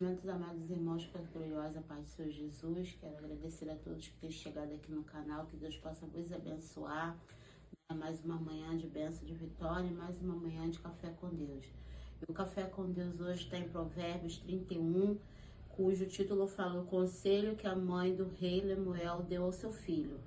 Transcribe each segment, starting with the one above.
Meus amados irmãos, com a gloriosa paz do Senhor Jesus, quero agradecer a todos que têm chegado aqui no canal, que Deus possa vos abençoar, mais uma manhã de bênção, de vitória, e mais uma manhã de café com Deus. E o café com Deus hoje está em Provérbios 31, cujo título fala o conselho que a mãe do rei Lemuel deu ao seu filho.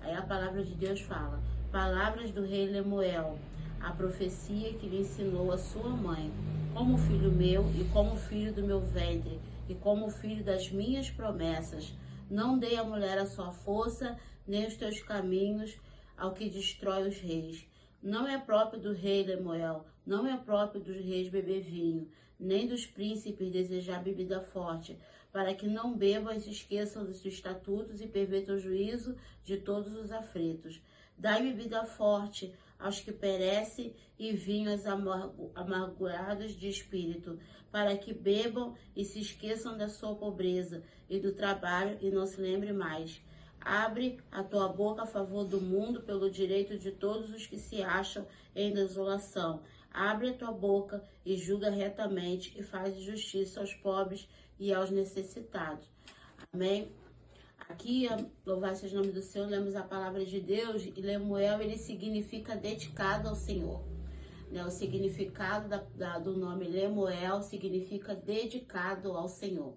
Aí a palavra de Deus fala: palavras do rei Lemuel, a profecia que lhe ensinou a sua mãe, como filho meu e como filho do meu ventre, e como filho das minhas promessas. Não dê à mulher a sua força, nem os teus caminhos ao que destrói os reis. Não é próprio do rei Lemuel, não é próprio dos reis beber vinho, nem dos príncipes desejar bebida forte, para que não bebam e se esqueçam dos estatutos e pervertam o juízo de todos os aflitos. Dai bebida forte aos que perecem e vinhos amargurados de espírito, para que bebam e se esqueçam da sua pobreza e do trabalho e não se lembre mais. Abre a tua boca a favor do mundo pelo direito de todos os que se acham em desolação. Abre a tua boca e julga retamente e faz justiça aos pobres e aos necessitados. Amém? Aqui, louvado seja o nome do Senhor, lemos a palavra de Deus, e Lemuel, ele significa dedicado ao Senhor. O significado do nome Lemuel significa dedicado ao Senhor.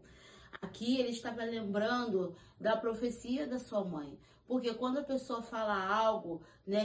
Aqui ele estava lembrando da profecia da sua mãe, porque quando a pessoa fala algo,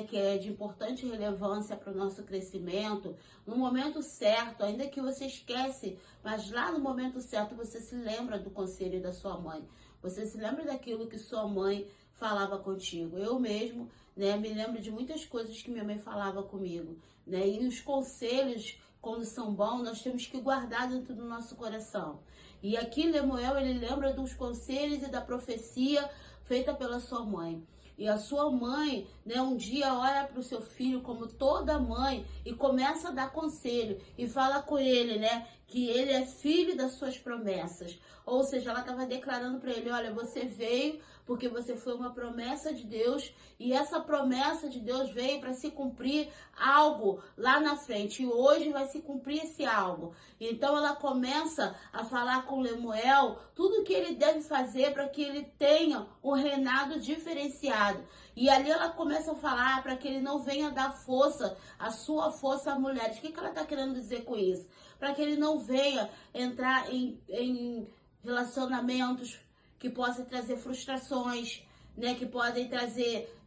que é de importante relevância para o nosso crescimento, no momento certo, ainda que você esquece, mas lá no momento certo você se lembra do conselho da sua mãe. Você se lembra daquilo que sua mãe falava contigo. Eu mesmo, me lembro de muitas coisas que minha mãe falava comigo, E os conselhos, quando são bons, nós temos que guardar dentro do nosso coração. E aqui Lemuel, ele lembra dos conselhos e da profecia feita pela sua mãe. E a sua mãe, um dia olha para o seu filho como toda mãe e começa a dar conselho e fala com ele, que ele é filho das suas promessas. Ou seja, ela estava declarando para ele: olha, você veio porque você foi uma promessa de Deus, e essa promessa de Deus veio para se cumprir algo lá na frente, e hoje vai se cumprir esse algo. Então ela começa a falar com Lemuel tudo o que ele deve fazer para que ele tenha um reinado diferenciado. E ali ela começa a falar para que ele não venha dar força, a sua força a mulheres. O que ela está querendo dizer com isso? Para que ele não venha entrar em relacionamentos que possam trazer frustrações, que podem trazer,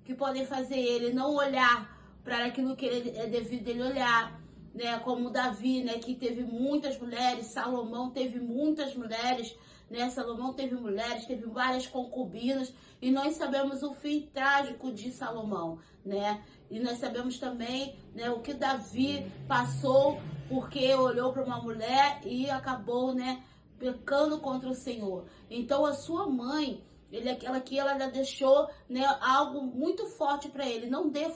que podem fazer ele não olhar para aquilo que ele é devido ele olhar, como Davi, que teve muitas mulheres, Salomão teve muitas mulheres, Salomão teve mulheres, teve várias concubinas, e nós sabemos o fim trágico de Salomão, E nós sabemos também, o que Davi passou porque olhou para uma mulher e acabou, pecando contra o Senhor. Então a sua mãe, ela deixou, algo muito forte para ele: não dê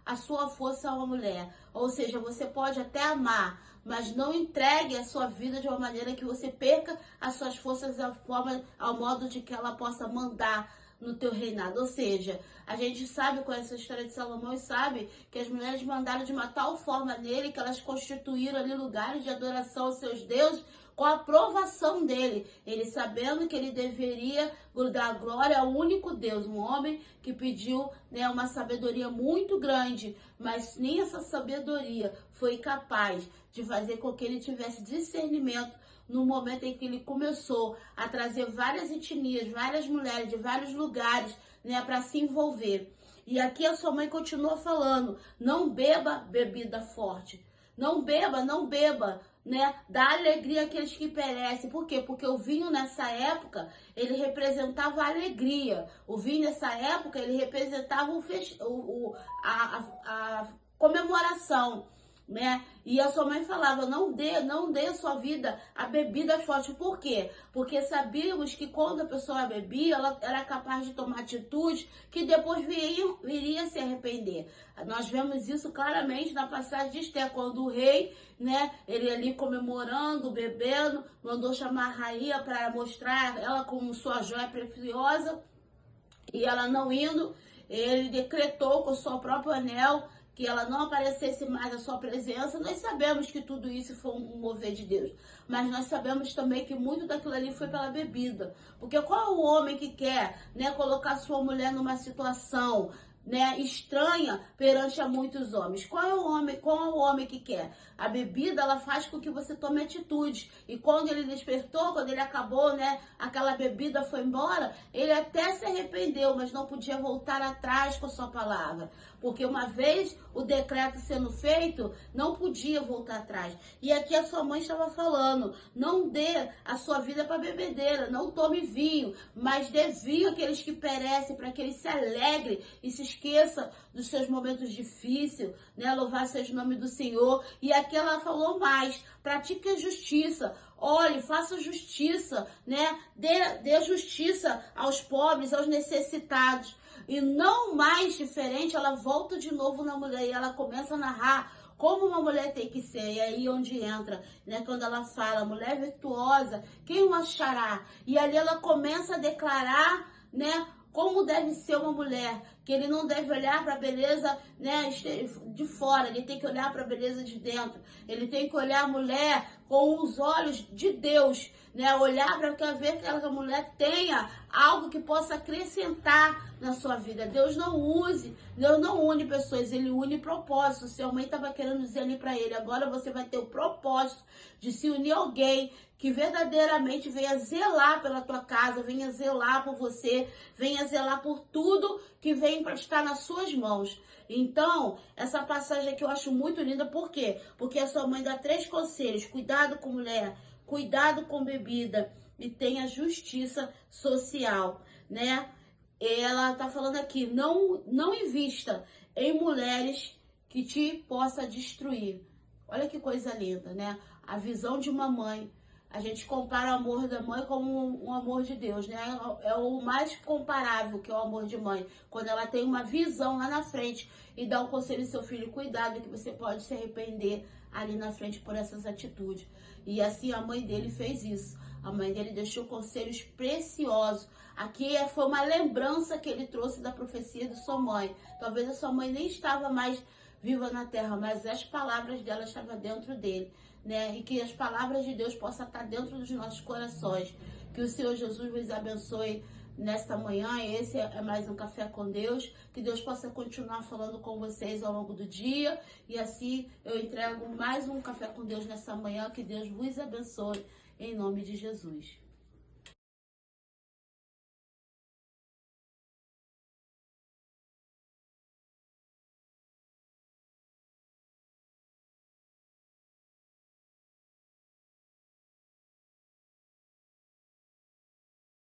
a sua força a uma mulher. Ou seja, você pode até amar, mas não entregue a sua vida de uma maneira que você perca as suas forças ao modo de que ela possa mandar no teu reinado. Ou seja, a gente sabe com essa história de Salomão e sabe que as mulheres mandaram de uma tal forma nele que elas constituíram ali lugares de adoração aos seus deuses com a aprovação dele, ele sabendo que ele deveria dar glória ao único Deus, um homem que pediu, uma sabedoria muito grande, mas nem essa sabedoria foi capaz de fazer com que ele tivesse discernimento no momento em que ele começou a trazer várias etnias, várias mulheres de vários lugares, para se envolver. E aqui a sua mãe continua falando: não beba bebida forte, não beba, dá alegria àqueles que perecem. Por quê? Porque o vinho nessa época, ele representava a alegria. O vinho nessa época, ele representava a comemoração. E a sua mãe falava: não dê a sua vida a bebida forte. Por quê? Porque sabíamos que quando a pessoa bebia, ela era capaz de tomar atitudes que depois viria se arrepender. Nós vemos isso claramente na passagem de Esther, quando o rei, ele ali comemorando, bebendo, mandou chamar a rainha para mostrar ela como sua joia preciosa, e ela não indo, ele decretou com o seu próprio anel que ela não aparecesse mais na sua presença. Nós sabemos que tudo isso foi um mover de Deus, mas nós sabemos também que muito daquilo ali foi pela bebida, porque qual é o homem que quer, né, colocar sua mulher numa situação, né, estranha perante a muitos homens? Qual é o homem que quer? A bebida, ela faz com que você tome atitude. E quando ele despertou, quando ele acabou, né, aquela bebida foi embora, ele até se arrependeu, mas não podia voltar atrás com a sua palavra. Porque uma vez o decreto sendo feito, não podia voltar atrás. E aqui a sua mãe estava falando, não dê a sua vida para bebedeira, não tome vinho, mas dê vinho àqueles que perecem, para que eles se alegrem e se esqueça dos seus momentos difíceis, né? Louvar seja o nome do Senhor. E aqui ela falou mais, pratique a justiça. Olhe, faça justiça, né? Dê justiça aos pobres, aos necessitados. E não mais diferente, ela volta de novo na mulher e ela começa a narrar como uma mulher tem que ser. E aí onde entra, né? Quando ela fala, mulher virtuosa, quem o achará? E ali ela começa a declarar, né, como deve ser uma mulher, que ele não deve olhar para a beleza, né, de fora, ele tem que olhar para a beleza de dentro, ele tem que olhar a mulher com os olhos de Deus, né, olhar para ver que aquela mulher tenha algo que possa acrescentar na sua vida. Deus não une pessoas, ele une propósitos. Sua mãe estava querendo dizer ali para ele, agora você vai ter o propósito de se unir a alguém que verdadeiramente venha zelar pela tua casa, venha zelar por você, venha zelar por tudo que vem para estar nas suas mãos. Então, essa passagem aqui eu acho muito linda, por quê? Porque a sua mãe dá 3 conselhos: cuidado com mulher, cuidado com bebida e tenha justiça social, né? Ela tá falando aqui, não invista em mulheres que te possa destruir. Olha que coisa linda, né? A visão de uma mãe. A gente compara o amor da mãe como um amor de Deus, né? É o mais comparável que é o amor de mãe. Quando ela tem uma visão lá na frente e dá um conselho ao seu filho, cuidado que você pode se arrepender ali na frente por essas atitudes. E assim a mãe dele fez isso. A mãe dele deixou conselhos preciosos. Aqui foi uma lembrança que ele trouxe da profecia de sua mãe. Talvez a sua mãe nem estava mais viva na terra, mas as palavras dela estavam dentro dele, né? E que as palavras de Deus possam estar dentro dos nossos corações. Que o Senhor Jesus vos abençoe nesta manhã. Esse é mais um Café com Deus. Que Deus possa continuar falando com vocês ao longo do dia. E assim eu entrego mais um Café com Deus nessa manhã. Que Deus vos abençoe em nome de Jesus.